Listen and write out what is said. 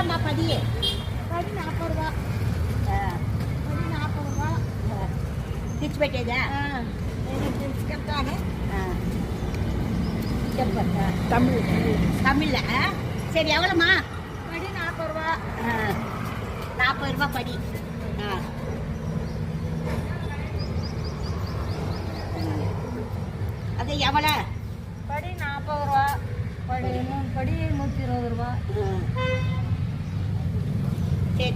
எவ்வளோம்மா படி? படி 40 ரூபா. படி 40 ரூபா. తెచ్చిపెట్టేదా? తీసుకెళ్తాను. చెప్పండి. தமிழ்ல சரி எவ்வளோம்மா? படி 40 ரூபா. 40 ரூபா படி. அது எவ்வளோ? படி 40 ரூபா. படி 120 ரூபா. சரி